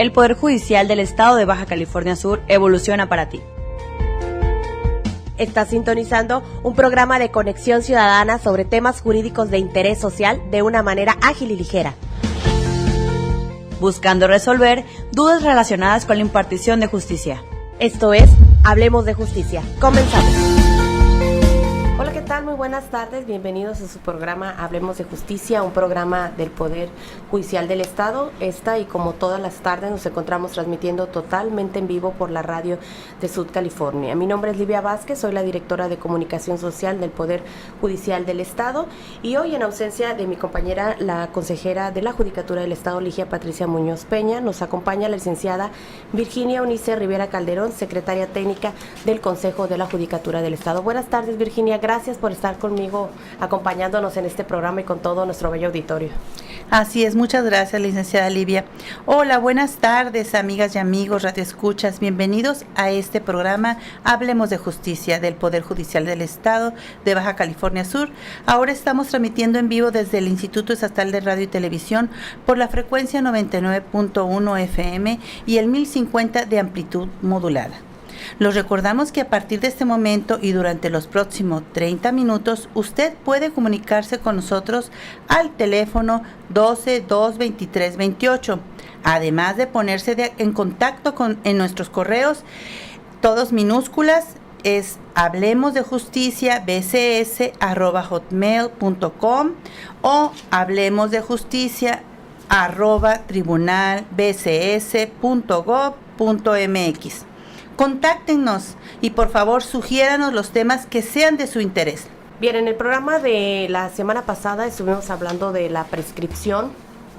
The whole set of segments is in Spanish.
El Poder Judicial del Estado de Baja California Sur evoluciona para ti. Estás sintonizando un programa de conexión ciudadana sobre temas jurídicos de interés social de una manera ágil y ligera, buscando resolver dudas relacionadas con la impartición de justicia. Esto es Hablemos de Justicia. Comenzamos. Hola, ¿qué tal? Muy buenas tardes. Bienvenidos a su programa Hablemos de Justicia, un programa del Poder Judicial del Estado. Esta y como todas las tardes nos encontramos transmitiendo totalmente en vivo por la radio de Sud California. Mi nombre es Livia Vázquez, soy la directora de Comunicación Social del Poder Judicial del Estado y hoy, en ausencia de mi compañera, la consejera de la Judicatura del Estado, Ligia Patricia Muñoz Peña, nos acompaña la licenciada Virginia Eunice Rivera Calderón, secretaria técnica del Consejo de la Judicatura del Estado. Buenas tardes, Virginia, gracias por estar conmigo, acompañándonos en este programa y con todo nuestro bello auditorio. Así es, muchas gracias, licenciada Livia. Hola, buenas tardes, amigas y amigos radioescuchas. Bienvenidos a este programa Hablemos de Justicia del Poder Judicial del Estado de Baja California Sur. Ahora estamos transmitiendo en vivo desde el Instituto Estatal de Radio y Televisión por la frecuencia 99.1 FM y el 1050 de amplitud modulada. Los recordamos que a partir de este momento y durante los próximos 30 minutos, usted puede comunicarse con nosotros al teléfono 12-223-28, además de ponerse en contacto en nuestros correos, todos minúsculas, es hablemosdejusticia@hotmail.com o hablemosdejusticia@tribunalbcs.gov.mx. Contáctenos y por favor sugiéranos los temas que sean de su interés. Bien, en el programa de la semana pasada estuvimos hablando de la prescripción.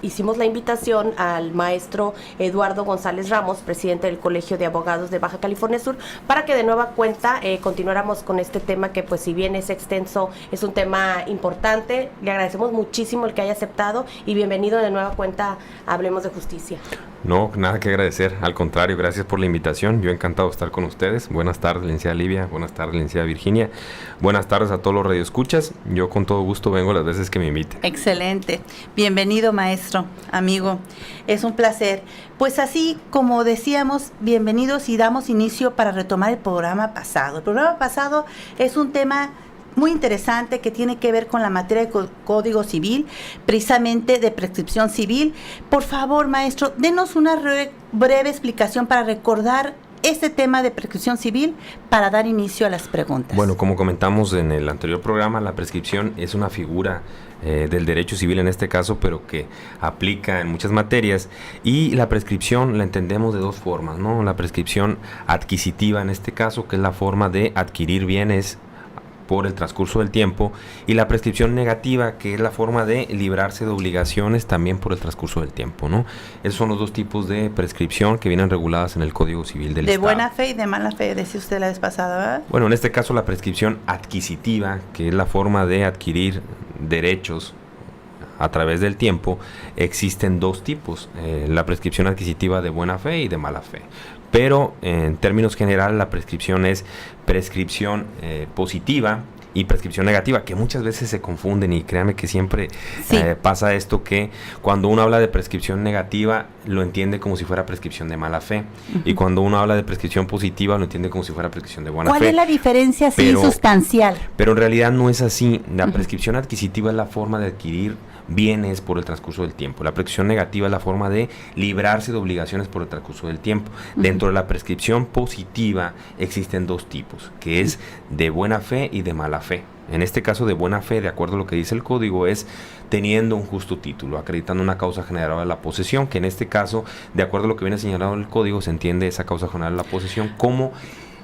Hicimos la invitación al maestro Eduardo González Ramos, presidente del Colegio de Abogados de Baja California Sur, para que de nueva cuenta continuáramos con este tema que, pues, si bien es extenso, es un tema importante. Le agradecemos muchísimo el que haya aceptado y bienvenido de nueva cuenta a Hablemos de Justicia. No, nada que agradecer, al contrario, gracias por la invitación, yo encantado de estar con ustedes. Buenas tardes, licenciada Livia, buenas tardes, licenciada Virginia, buenas tardes a todos los radioescuchas, yo con todo gusto vengo las veces que me inviten. Excelente, bienvenido maestro, amigo, es un placer. Pues así como decíamos, bienvenidos y damos inicio para retomar el programa pasado. El programa pasado es un tema muy interesante que tiene que ver con la materia de Código Civil, precisamente de prescripción civil. Por favor, maestro, denos una breve explicación para recordar este tema de prescripción civil para dar inicio a las preguntas. Bueno, como comentamos en el anterior programa, la prescripción es una figura del derecho civil en este caso, pero que aplica en muchas materias, y la prescripción la entendemos de dos formas, ¿no? La prescripción adquisitiva en este caso, que es la forma de adquirir bienes por el transcurso del tiempo, y la prescripción negativa, que es la forma de librarse de obligaciones también por el transcurso del tiempo, ¿no? Esos son los dos tipos de prescripción que vienen reguladas en el Código Civil del Estado. De buena fe y de mala fe, decía usted la vez pasada, ¿verdad? Bueno, en este caso la prescripción adquisitiva, que es la forma de adquirir derechos a través del tiempo, existen dos tipos, la prescripción adquisitiva de buena fe y de mala fe. Pero en términos generales la prescripción es prescripción positiva y prescripción negativa, que muchas veces se confunden, y créanme que siempre pasa esto, que cuando uno habla de prescripción negativa lo entiende como si fuera prescripción de mala fe, y cuando uno habla de prescripción positiva lo entiende como si fuera prescripción de buena fe. ¿Cuál es la diferencia sustancial? Pero en realidad no es así. La prescripción adquisitiva es la forma de adquirir bienes por el transcurso del tiempo. La prescripción negativa es la forma de librarse de obligaciones por el transcurso del tiempo. Dentro de la prescripción positiva existen dos tipos, que es de buena fe y de mala fe. En este caso, de buena fe, de acuerdo a lo que dice el código, es teniendo un justo título, acreditando una causa general de la posesión, que en este caso, de acuerdo a lo que viene señalado en el código, se entiende esa causa general de la posesión como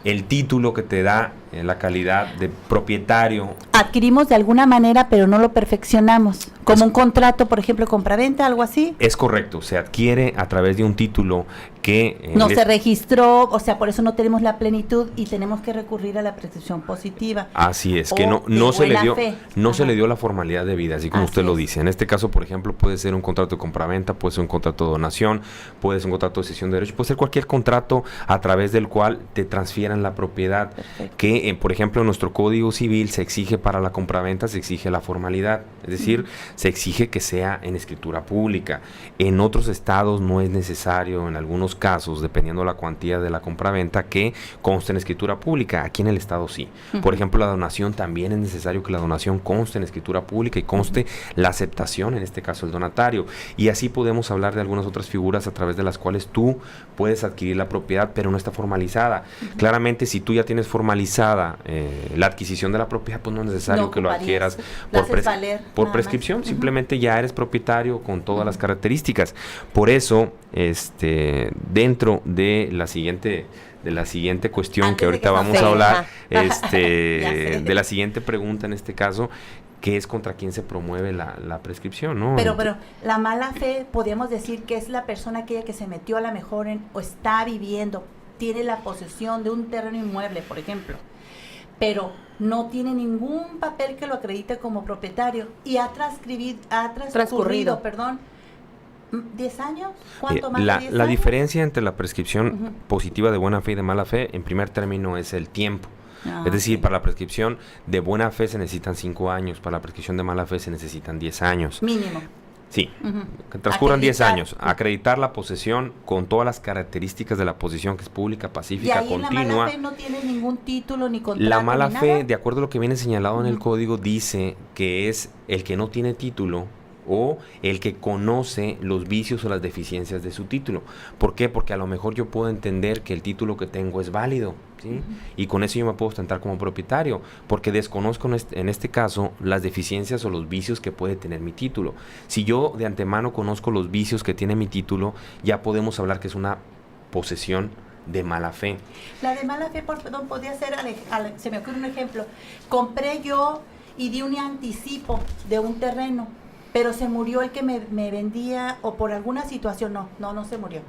el título que te da la calidad de propietario. Adquirimos de alguna manera, pero no lo perfeccionamos. Como un contrato, por ejemplo, compraventa, algo así. Es correcto, se adquiere a través de un título que no se registró, o sea, por eso no tenemos la plenitud y tenemos que recurrir a la prescripción positiva. Así es, que no se le dio la formalidad debida, así como usted lo dice. En este caso, por ejemplo, puede ser un contrato de compraventa, puede ser un contrato de donación, puede ser un contrato de cesión de derechos, puede ser cualquier contrato a través del cual te transfieran la propiedad. Perfecto. Que, por ejemplo, en nuestro Código Civil se exige para la compraventa, se exige la formalidad, es decir, se exige que sea en escritura pública. En otros estados no es necesario, en algunos casos, dependiendo de la cuantía de la compraventa, que conste en escritura pública. Aquí en el estado sí. Por ejemplo, la donación también es necesario que la donación conste en escritura pública y conste la aceptación, en este caso el donatario. Y así podemos hablar de algunas otras figuras a través de las cuales tú puedes adquirir la propiedad, pero no está formalizada. Claramente, si tú ya tienes formalizada la adquisición de la propiedad, pues no es necesario que lo adquieras por prescripción. Simplemente ya eres propietario con todas las características. Por eso, dentro de la siguiente cuestión Antes que ahorita vamos a hablar, de la siguiente pregunta en este caso, que es contra quién se promueve la prescripción, ¿no? Pero la mala fe, podríamos decir que es la persona aquella que se metió a la mejor o está viviendo, tiene la posesión de un terreno inmueble, por ejemplo, pero no tiene ningún papel que lo acredite como propietario y ha transcurrido, 10 años. ¿Cuánto más de 10 la años? diferencia entre la prescripción positiva de buena fe y de mala fe, en primer término, es el tiempo. Es decir, para la prescripción de buena fe se necesitan 5 años, para la prescripción de mala fe se necesitan 10 años. Mínimo. Sí, que transcurran 10 años. Acreditar la posesión con todas las características de la posesión, que es pública, pacífica, y ahí continua. La mala fe no tiene ningún título ni contrato. La mala ni fe, nada. de acuerdo a lo que viene señalado en el código, dice que es el que no tiene título o el que conoce los vicios o las deficiencias de su título. ¿Por qué? Porque a lo mejor yo puedo entender que el título que tengo es válido, ¿sí? Y con eso yo me puedo ostentar como propietario, porque desconozco en este caso las deficiencias o los vicios que puede tener mi título. Si yo de antemano conozco los vicios que tiene mi título, ya podemos hablar que es una posesión de mala fe. La de mala fe, podría ser, se me ocurre un ejemplo. Compré yo y di un anticipo de un terreno, pero se murió el que me vendía, o por alguna situación, no se murió.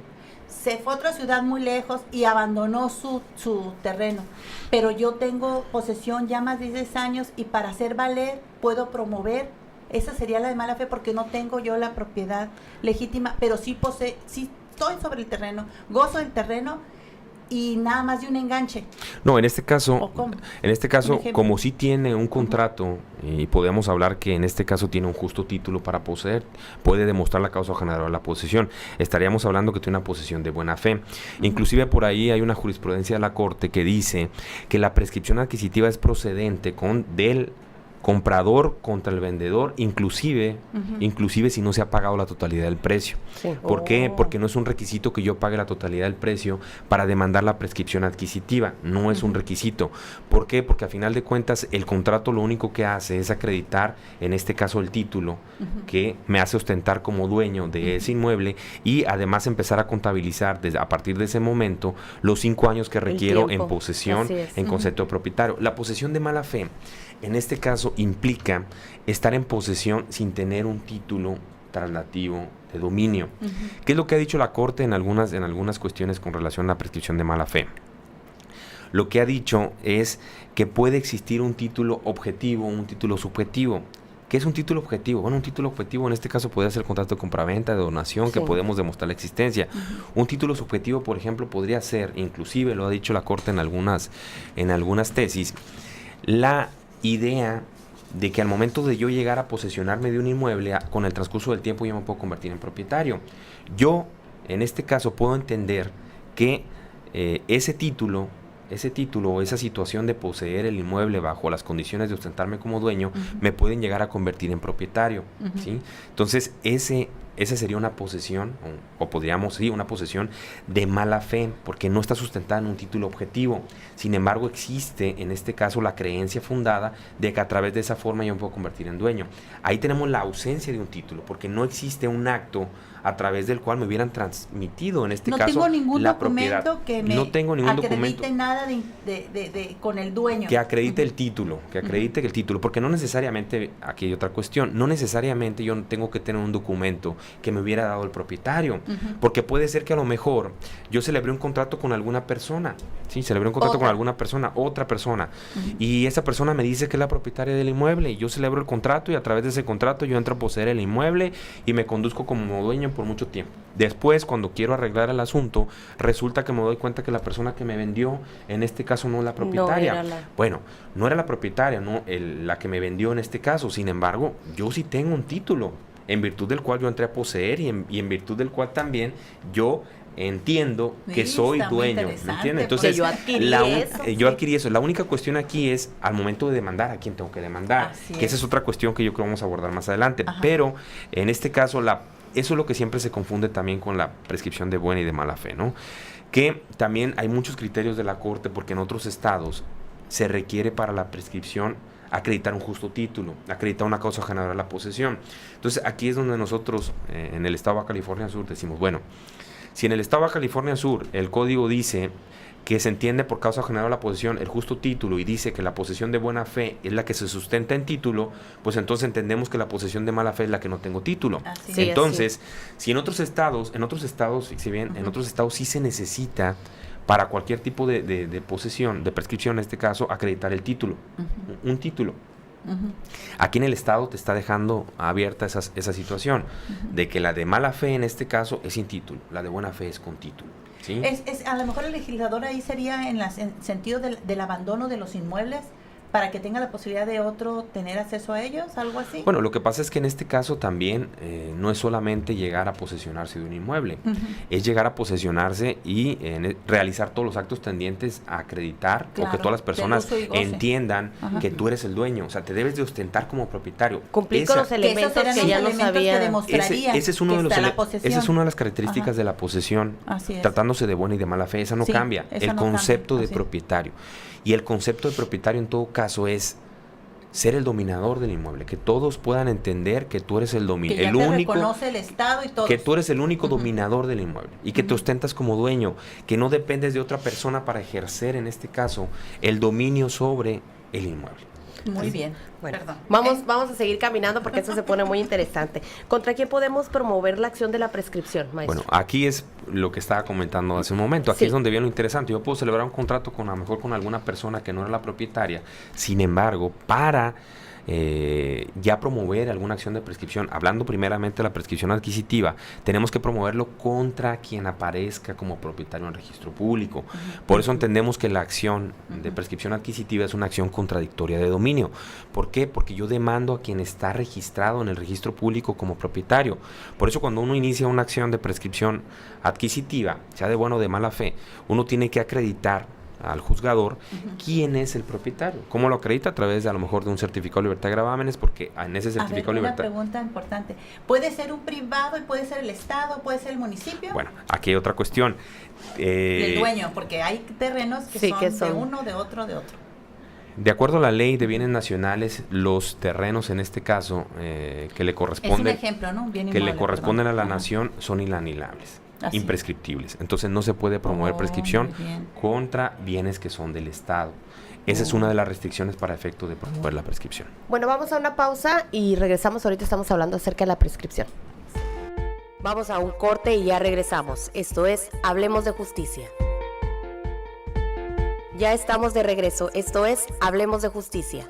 Se fue a otra ciudad muy lejos y abandonó su terreno. Pero yo tengo posesión ya más de 10 años y para hacer valer puedo promover. Esa sería la de mala fe porque no tengo yo la propiedad legítima, pero sí estoy sobre el terreno, gozo del terreno y nada más de un enganche. No, en este caso, como sí tiene un Ujú. contrato, y podemos hablar que en este caso tiene un justo título para poseer, puede demostrar la causa generadora de la posesión. Estaríamos hablando que tiene una posesión de buena fe. Inclusive por ahí hay una jurisprudencia de la Corte que dice que la prescripción adquisitiva es procedente del comprador contra el vendedor, inclusive si no se ha pagado la totalidad del precio. Sí. ¿Por qué? Porque no es un requisito que yo pague la totalidad del precio para demandar la prescripción adquisitiva. No es un requisito. ¿Por qué? Porque a final de cuentas el contrato lo único que hace es acreditar, en este caso el título, que me hace ostentar como dueño de ese inmueble y además empezar a contabilizar a partir de ese momento los 5 años que requiero en posesión, en concepto de propietario. La posesión de mala fe, en este caso, implica estar en posesión sin tener un título traslativo de dominio. ¿Qué es lo que ha dicho la Corte en algunas cuestiones con relación a la prescripción de mala fe? Lo que ha dicho es que puede existir un título objetivo, un título subjetivo. ¿Qué es un título objetivo? Bueno, un título objetivo en este caso podría ser el contrato de compraventa, de donación, que podemos demostrar la existencia. Un título subjetivo, por ejemplo, podría ser, inclusive lo ha dicho la Corte en algunas tesis, la idea de que al momento de yo llegar a posesionarme de un inmueble, con el transcurso del tiempo yo me puedo convertir en propietario. Yo, en este caso, puedo entender que ese título o esa situación de poseer el inmueble bajo las condiciones de ostentarme como dueño, me pueden llegar a convertir en propietario, ¿sí? Entonces, esa sería una posesión, o podríamos decir una posesión de mala fe, porque no está sustentada en un título objetivo. Sin embargo, existe en este caso la creencia fundada de que a través de esa forma yo me puedo convertir en dueño. Ahí tenemos la ausencia de un título, porque no existe un acto a través del cual me hubieran transmitido, en este caso, tengo ningún la documento propiedad. Que me acredite nada con el dueño. Que acredite el título, porque no necesariamente, aquí hay otra cuestión, no necesariamente yo tengo que tener un documento que me hubiera dado el propietario. Porque puede ser que a lo mejor yo celebré un contrato con alguna persona, ¿sí? Celebré un contrato con alguna persona, otra persona, y esa persona me dice que es la propietaria del inmueble, y yo celebro el contrato, y a través de ese contrato yo entro a poseer el inmueble y me conduzco como dueño por mucho tiempo. Después, cuando quiero arreglar el asunto, resulta que me doy cuenta que la persona que me vendió, en este caso no es la propietaria. Bueno, no era la propietaria, no la que me vendió en este caso. Sin embargo, yo sí tengo un título, en virtud del cual yo entré a poseer y en virtud del cual también yo entiendo que soy dueño, ¿me entiendes? Entonces, yo adquirí eso. La única cuestión aquí es al momento de demandar, ¿a quién tengo que demandar? Que esa es otra cuestión que yo creo que vamos a abordar más adelante. Pero en este caso, eso es lo que siempre se confunde también con la prescripción de buena y de mala fe, ¿no? Que también hay muchos criterios de la Corte, porque en otros estados se requiere para la prescripción acreditar un justo título, acreditar una causa generadora de la posesión. Entonces, aquí es donde nosotros, en el estado de Baja California Sur, decimos, bueno, si en el estado de Baja California Sur el código dice que se entiende por causa generadora de la posesión el justo título y dice que la posesión de buena fe es la que se sustenta en título, pues entonces entendemos que la posesión de mala fe es la que no tengo título. Entonces, si en otros estados, si bien, en otros estados sí se necesita para cualquier tipo de posesión, de prescripción en este caso, acreditar el título, un título. Aquí en el estado te está dejando abierta esa situación de que la de mala fe en este caso es sin título, la de buena fe es con título. ¿Sí? A lo mejor el legislador ahí sería en sentido del abandono de los inmuebles para que tenga la posibilidad de otro tener acceso a ellos, algo así. Bueno, lo que pasa es que en este caso también no es solamente llegar a posesionarse de un inmueble, es llegar a posesionarse y realizar todos los actos tendientes a acreditar, o que todas las personas entiendan que tú eres el dueño. O sea, te debes de ostentar como propietario. Cumplir con los elementos que ya no sabía. Ese es una de las características de la posesión, tratándose de buena y de mala fe. Esa no cambia. El concepto de propietario. Y el concepto de propietario en todo caso es ser el dominador del inmueble, que todos puedan entender que tú eres el dominador, el único, reconoce el Estado y todo, que tú eres el único dominador del inmueble y que te ostentas como dueño, que no dependes de otra persona para ejercer en este caso el dominio sobre el inmueble. Muy bien. Bueno, vamos a seguir caminando porque esto se pone muy interesante. ¿Contra quién podemos promover la acción de la prescripción, maestro? Bueno, aquí es lo que estaba comentando hace un momento. Aquí es donde viene lo interesante. Yo puedo celebrar un contrato a lo mejor con alguna persona que no era la propietaria. Sin embargo, para ya promover alguna acción de prescripción, hablando primeramente de la prescripción adquisitiva, tenemos que promoverlo contra quien aparezca como propietario en el registro público. Por eso entendemos que la acción de prescripción adquisitiva es una acción contradictoria de dominio. ¿Por qué? Porque yo demando a quien está registrado en el registro público como propietario. Por eso cuando uno inicia una acción de prescripción adquisitiva, sea de buena o de mala fe, uno tiene que acreditar al juzgador quién es el propietario. ¿Cómo lo acredita? A través de a lo mejor de un certificado de libertad de gravámenes, porque en ese certificado de libertad... Una pregunta importante. ¿Puede ser un privado y puede ser el Estado, puede ser el municipio? Bueno, aquí hay otra cuestión. El dueño, porque hay terrenos que son de uno, de otro, de otro. De acuerdo a la ley de bienes nacionales, los terrenos en este caso que le corresponden, es un ejemplo, ¿no? Bien que le corresponden a la nación son inalienables. Imprescriptibles. Entonces no se puede promover prescripción contra bienes que son del Estado. Esa es una de las restricciones para efecto de promover la prescripción. Bueno, vamos a una pausa y regresamos. Ahorita estamos hablando acerca de la prescripción. Vamos a un corte y ya regresamos. Esto es Hablemos de Justicia. Ya estamos de regreso. Esto es Hablemos de Justicia.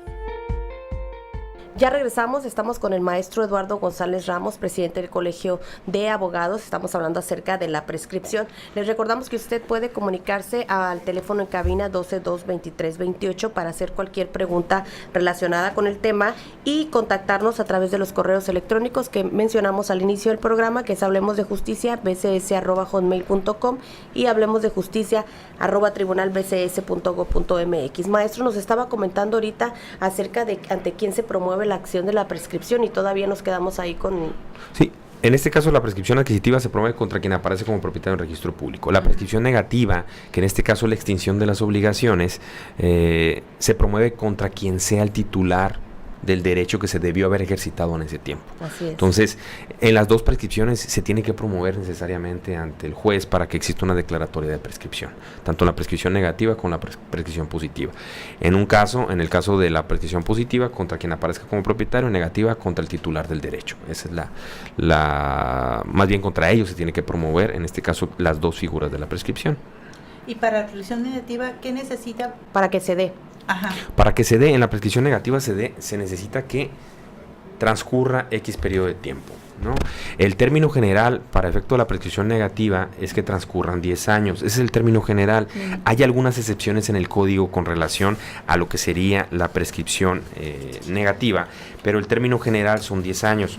Ya regresamos, estamos con el maestro Eduardo González Ramos, presidente del Colegio de Abogados. Estamos hablando acerca de la prescripción. Les recordamos que usted puede comunicarse al teléfono en cabina 12-2-23-28 para hacer cualquier pregunta relacionada con el tema y contactarnos a través de los correos electrónicos que mencionamos al inicio del programa, que es hablemosdejusticia@bcs.hotmail.com y hablemosdejusticia@tribunalbcs.gov.mx. Maestro, nos estaba comentando ahorita acerca de ante quién se promueve la acción de la prescripción y todavía nos quedamos ahí con... Sí, en este caso la prescripción adquisitiva se promueve contra quien aparece como propietario en el registro público. La prescripción negativa, que en este caso es la extinción de las obligaciones, se promueve contra quien sea el titular del derecho que se debió haber ejercitado en ese tiempo. Así es. Entonces, en las dos prescripciones se tiene que promover necesariamente ante el juez para que exista una declaratoria de prescripción, tanto la prescripción negativa como la prescripción positiva. En el caso de la prescripción positiva, contra quien aparezca como propietario, negativa contra el titular del derecho. Esa es más bien contra ellos se tiene que promover, en este caso, las dos figuras de la prescripción. Y para la prescripción negativa, ¿qué necesita? Para que se dé. Ajá. Para que se dé, en la prescripción negativa se necesita que transcurra X periodo de tiempo, ¿no? El término general para efecto de la prescripción negativa es que transcurran 10 años. Ese es el término general. Hay algunas excepciones en el código con relación a lo que sería la prescripción negativa, pero el término general son 10 años.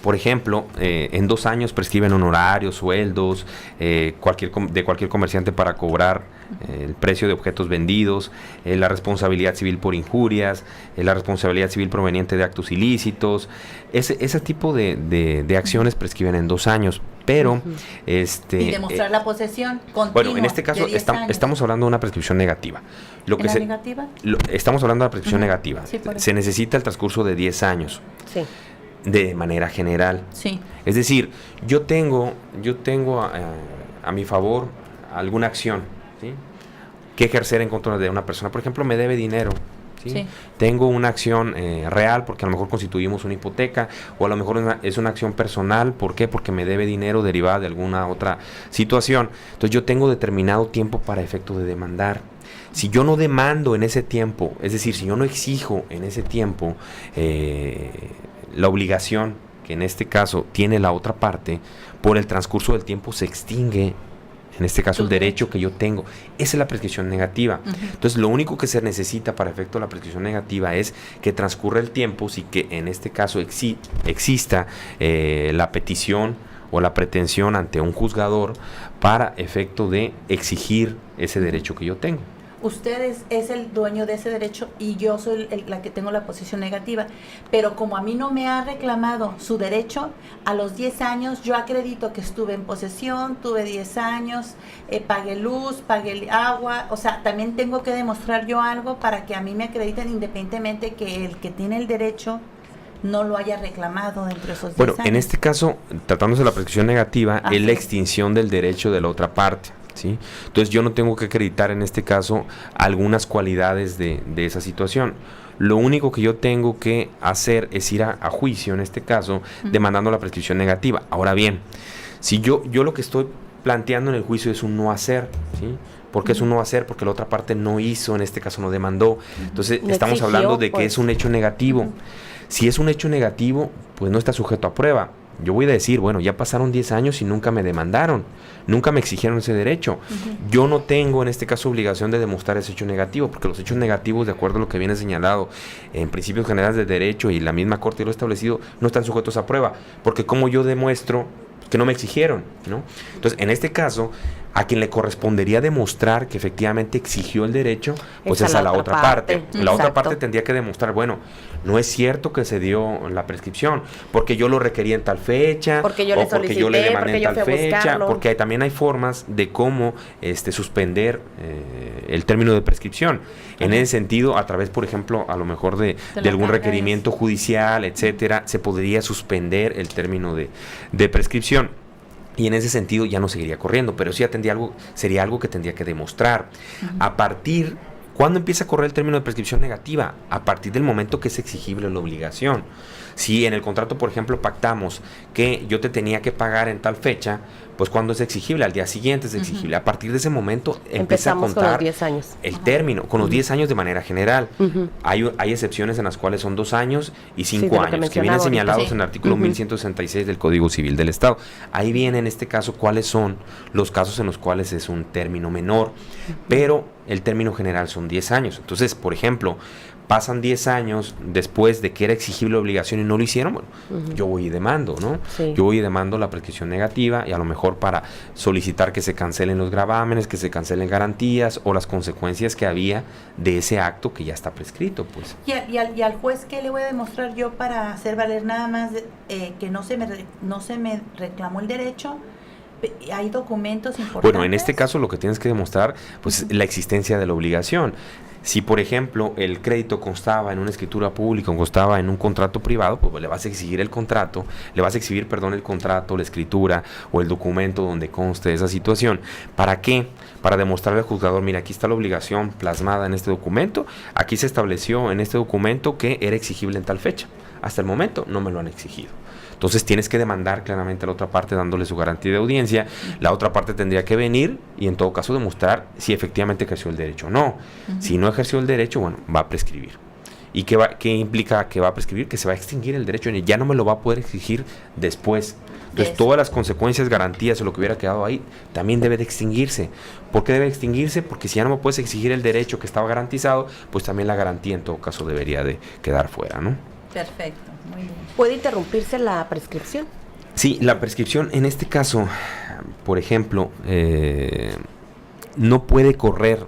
Por ejemplo, en 2 años prescriben honorarios, sueldos, de cualquier comerciante para cobrar el precio de objetos vendidos, la responsabilidad civil por injurias, la responsabilidad civil proveniente de actos ilícitos. Ese tipo de acciones prescriben en 2 años, pero... y demostrar la posesión continua. Bueno, en este caso estamos hablando de una prescripción negativa. ¿Negativa? Estamos hablando de la prescripción negativa. Sí, se necesita el transcurso de 10 años. Sí. De manera general. Sí. Es decir, yo tengo a mi favor alguna acción, ¿sí?, que ejercer en contra de una persona. Por ejemplo, me debe dinero, ¿sí? Sí. Tengo una acción real porque a lo mejor constituimos una hipoteca, o a lo mejor es una acción personal. ¿Por qué? Porque me debe dinero derivada de alguna otra situación. Entonces yo tengo determinado tiempo para efecto de demandar. Si yo no demando en ese tiempo, es decir, si yo no exijo en ese tiempo la obligación que en este caso tiene la otra parte, por el transcurso del tiempo se extingue, en este caso, el derecho que yo tengo. Esa es la prescripción negativa. Entonces, lo único que se necesita para efecto de la prescripción negativa es que transcurra el tiempo, si que en este caso exista la petición o la pretensión ante un juzgador para efecto de exigir ese derecho que yo tengo. Usted es el dueño de ese derecho y yo soy la que tengo la posición negativa, pero como a mí no me ha reclamado su derecho, a los 10 años yo acredito que estuve en posesión, tuve 10 años, pagué luz, pagué agua, o sea, también tengo que demostrar yo algo para que a mí me acrediten, independientemente que el que tiene el derecho no lo haya reclamado dentro de esos 10 años. Bueno, en este caso, tratándose de la prescripción negativa, es la extinción del derecho de la otra parte, ¿sí? Entonces yo no tengo que acreditar en este caso algunas cualidades de esa situación. Lo único que yo tengo que hacer es ir a juicio, en este caso, demandando la prescripción negativa. Ahora bien, si yo lo que estoy planteando en el juicio es un no hacer, ¿sí? ¿Por qué es un no hacer? Porque la otra parte no hizo, en este caso no demandó. Entonces estamos hablando de que es un hecho negativo. Si es un hecho negativo, pues no está sujeto a prueba. Yo voy a decir, bueno, ya pasaron 10 años y nunca me demandaron, nunca me exigieron ese derecho. Yo no tengo en este caso obligación de demostrar ese hecho negativo, porque los hechos negativos, de acuerdo a lo que viene señalado en principios generales de derecho y la misma Corte lo ha establecido, no están sujetos a prueba, porque como yo demuestro que no me exigieron, ¿no? Entonces, en este caso, a quien le correspondería demostrar que efectivamente exigió el derecho, pues es a la otra parte. La otra parte tendría que demostrar, bueno, no es cierto que se dio la prescripción, porque yo lo requería en tal fecha, porque yo le solicité, porque yo le demandé en tal fecha, buscarlo. porque también hay formas de cómo suspender el término de prescripción. En ese sentido, a través, por ejemplo, a lo mejor de algún requerimiento judicial, etcétera, se podría suspender el término de prescripción. Y en ese sentido ya no seguiría corriendo, pero sí sería algo que tendría que demostrar. ¿Cuándo empieza a correr el término de prescripción negativa? A partir del momento que es exigible la obligación. Si en el contrato, por ejemplo, pactamos que yo te tenía que pagar en tal fecha, pues cuando es exigible, al día siguiente es exigible. A partir de ese momento empieza a contar con los 10 años. El término, con los 10 años de manera general. Hay excepciones en las cuales son 2 años y 5 años, que vienen señalados en el artículo 1166 del Código Civil del Estado. Ahí viene en este caso cuáles son los casos en los cuales es un término menor, pero el término general son 10 años. Entonces, por ejemplo, pasan 10 años después de que era exigible la obligación y no lo hicieron, bueno, yo voy y demando, ¿no? Sí. Yo voy y demando la prescripción negativa y a lo mejor para solicitar que se cancelen los gravámenes, que se cancelen garantías o las consecuencias que había de ese acto que ya está prescrito, pues. ¿Y al juez qué le voy a demostrar yo para hacer valer nada más que no se me reclamó el derecho? ¿Hay documentos importantes? Bueno, en este caso lo que tienes que demostrar pues la existencia de la obligación. Si, por ejemplo, el crédito constaba en una escritura pública o constaba en un contrato privado, pues le vas a exigir el contrato, el contrato, la escritura o el documento donde conste esa situación. ¿Para qué? Para demostrarle al juzgador, mira, aquí está la obligación plasmada en este documento, aquí se estableció en este documento que era exigible en tal fecha. Hasta el momento no me lo han exigido. Entonces tienes que demandar claramente a la otra parte dándole su garantía de audiencia. La otra parte tendría que venir y en todo caso demostrar si efectivamente ejerció el derecho o no. Si no ejerció el derecho, bueno, va a prescribir. ¿Y qué implica que va a prescribir? Que se va a extinguir el derecho y ya no me lo va a poder exigir después. Entonces todas las consecuencias, garantías o lo que hubiera quedado ahí también debe de extinguirse. ¿Por qué debe extinguirse? Porque si ya no me puedes exigir el derecho que estaba garantizado, pues también la garantía en todo caso debería de quedar fuera, ¿no? Perfecto, muy bien. ¿Puede interrumpirse la prescripción? Sí, la prescripción en este caso, por ejemplo, no puede correr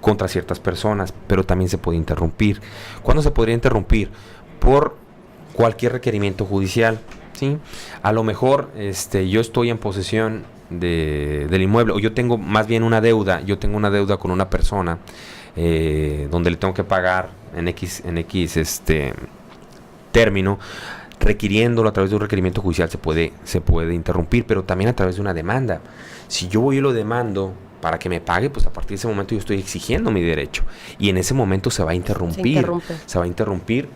contra ciertas personas, pero también se puede interrumpir. ¿Cuándo se podría interrumpir? Por cualquier requerimiento judicial, ¿sí? A lo mejor yo estoy en posesión del inmueble, o yo tengo más bien una deuda, con una persona donde le tengo que pagar en X término, requiriéndolo a través de un requerimiento judicial se puede interrumpir, pero también a través de una demanda. Si yo voy y lo demando para que me pague, pues a partir de ese momento yo estoy exigiendo mi derecho y en ese momento se va a interrumpir,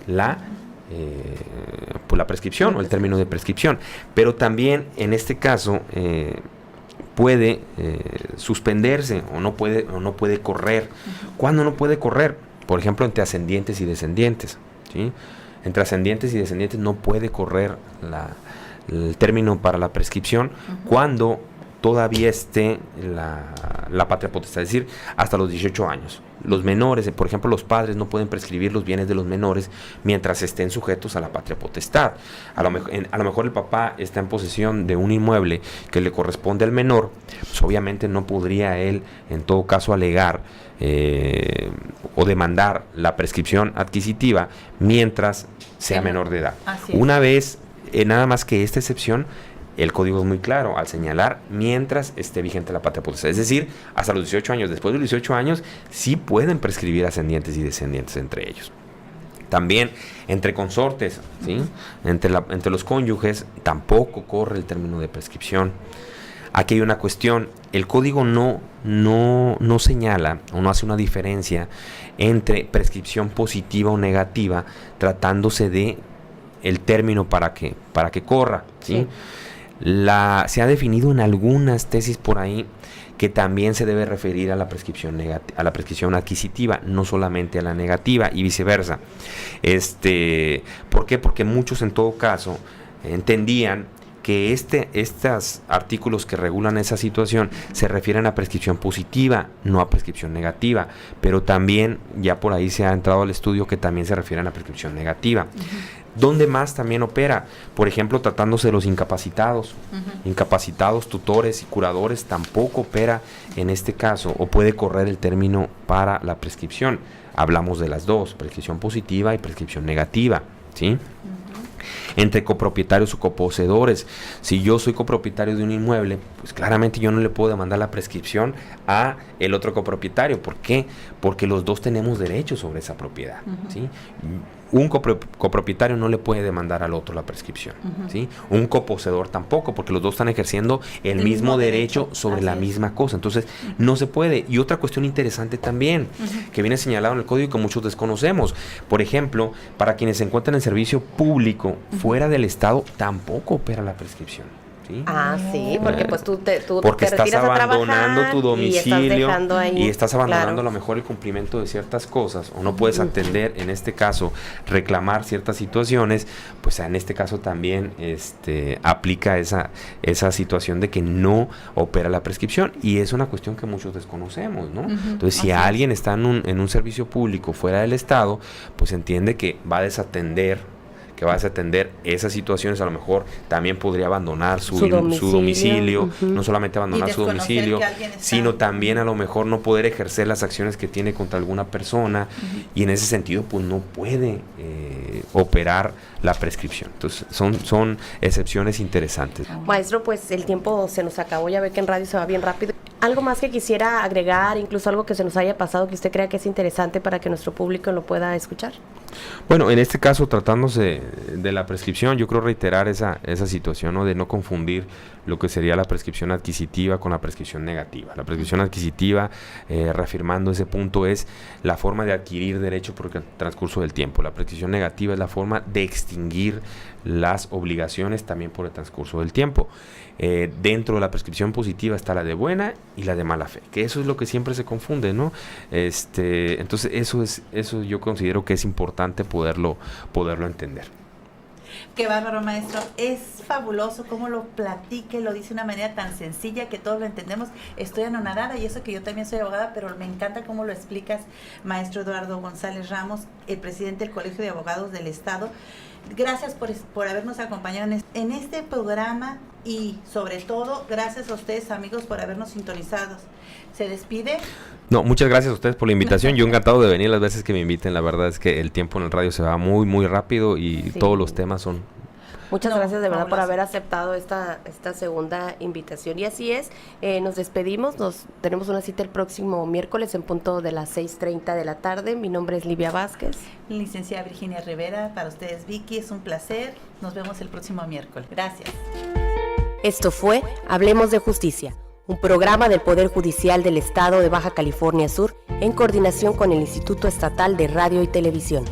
la prescripción o el término de prescripción. Pero también en este caso puede suspenderse o no puede correr. ¿Cuándo no puede correr? Por ejemplo, entre ascendientes y descendientes, ¿sí? Entre ascendientes y descendientes no puede correr el término para la prescripción cuando todavía esté la patria potestad, es decir, hasta los 18 años. Los menores, por ejemplo, los padres no pueden prescribir los bienes de los menores mientras estén sujetos a la patria potestad. A lo mejor el papá está en posesión de un inmueble que le corresponde al menor, pues obviamente no podría él, en todo caso, alegar o demandar la prescripción adquisitiva mientras sea menor de edad. Una vez, nada más que esta excepción, el código es muy claro al señalar mientras esté vigente la patria potestad. Es decir, hasta los 18 años. Después de los 18 años sí pueden prescribir ascendientes y descendientes entre ellos. También entre consortes, ¿sí? Entre los cónyuges tampoco corre el término de prescripción. Aquí hay una cuestión. El código no señala o no hace una diferencia entre prescripción positiva o negativa tratándose de el término para que corra, ¿sí? Se ha definido en algunas tesis por ahí que también se debe referir a la prescripción adquisitiva, no solamente a la negativa y viceversa. ¿Por qué? Porque muchos en todo caso entendían que estos artículos que regulan esa situación se refieren a prescripción positiva, no a prescripción negativa, pero también ya por ahí se ha entrado al estudio que también se refieren a prescripción negativa. ¿Dónde más también opera? Por ejemplo, tratándose de los incapacitados. Incapacitados, tutores y curadores tampoco opera en este caso o puede correr el término para la prescripción. Hablamos de las dos, prescripción positiva y prescripción negativa, ¿sí? Entre copropietarios o coposeedores. Si yo soy copropietario de un inmueble, pues claramente yo no le puedo demandar la prescripción a el otro copropietario. ¿Por qué? Porque los dos tenemos derechos sobre esa propiedad, ¿sí? Un copropietario no le puede demandar al otro la prescripción, ¿sí? Un coposeedor tampoco, porque los dos están ejerciendo el mismo derecho sobre la misma cosa. Entonces, no se puede. Y otra cuestión interesante también, que viene señalado en el código y que muchos desconocemos. Por ejemplo, para quienes se encuentran en servicio público fuera del Estado, tampoco opera la prescripción. ¿Sí? Sí, porque pues tú porque te estás abandonando tu domicilio y estás abandonando a lo mejor el cumplimiento de ciertas cosas o no puedes atender, en este caso, reclamar ciertas situaciones, pues en este caso también aplica esa situación de que no opera la prescripción y es una cuestión que muchos desconocemos, ¿no? Entonces, si alguien está en un servicio público fuera del Estado, pues entiende que va a desatender esas situaciones, a lo mejor también podría abandonar su domicilio, no solamente abandonar su domicilio, sino también a lo mejor no poder ejercer las acciones que tiene contra alguna persona y en ese sentido pues no puede operar la prescripción. Entonces son excepciones interesantes. Maestro, pues el tiempo se nos acabó, ya ve que en radio se va bien rápido. ¿Algo más que quisiera agregar, incluso algo que se nos haya pasado que usted crea que es interesante para que nuestro público lo pueda escuchar? Bueno, en este caso, tratándose de la prescripción, yo creo reiterar esa situación, ¿no? De no confundir lo que sería la prescripción adquisitiva con la prescripción negativa. La prescripción adquisitiva, reafirmando ese punto, es la forma de adquirir derecho por el transcurso del tiempo. La prescripción negativa es la forma de extinguir las obligaciones también por el transcurso del tiempo. Dentro de la prescripción positiva está la de buena y la de mala fe, que eso es lo que siempre se confunde, ¿no? Entonces eso yo considero que es importante poderlo entender. Qué bárbaro, maestro. Es fabuloso cómo lo platica y lo dice de una manera tan sencilla que todos lo entendemos. Estoy anonadada, y eso que yo también soy abogada, pero me encanta cómo lo explicas, maestro Eduardo González Ramos, el presidente del Colegio de Abogados del Estado. Gracias por habernos acompañado en este programa, y sobre todo gracias a ustedes, amigos, por habernos sintonizado. ¿Se despide? No, muchas gracias a ustedes por la invitación. Yo encantado de venir las veces que me inviten. La verdad es que el tiempo en el radio se va muy, muy rápido y todos los temas son... Muchas gracias de verdad por haber aceptado esta segunda invitación. Y así es, nos despedimos, tenemos una cita el próximo miércoles en punto de las 6:30 de la tarde. Mi nombre es Livia Vázquez. Licenciada Virginia Rivera, para ustedes Vicky, es un placer. Nos vemos el próximo miércoles. Gracias. Esto fue Hablemos de Justicia, un programa del Poder Judicial del Estado de Baja California Sur en coordinación con el Instituto Estatal de Radio y Televisión.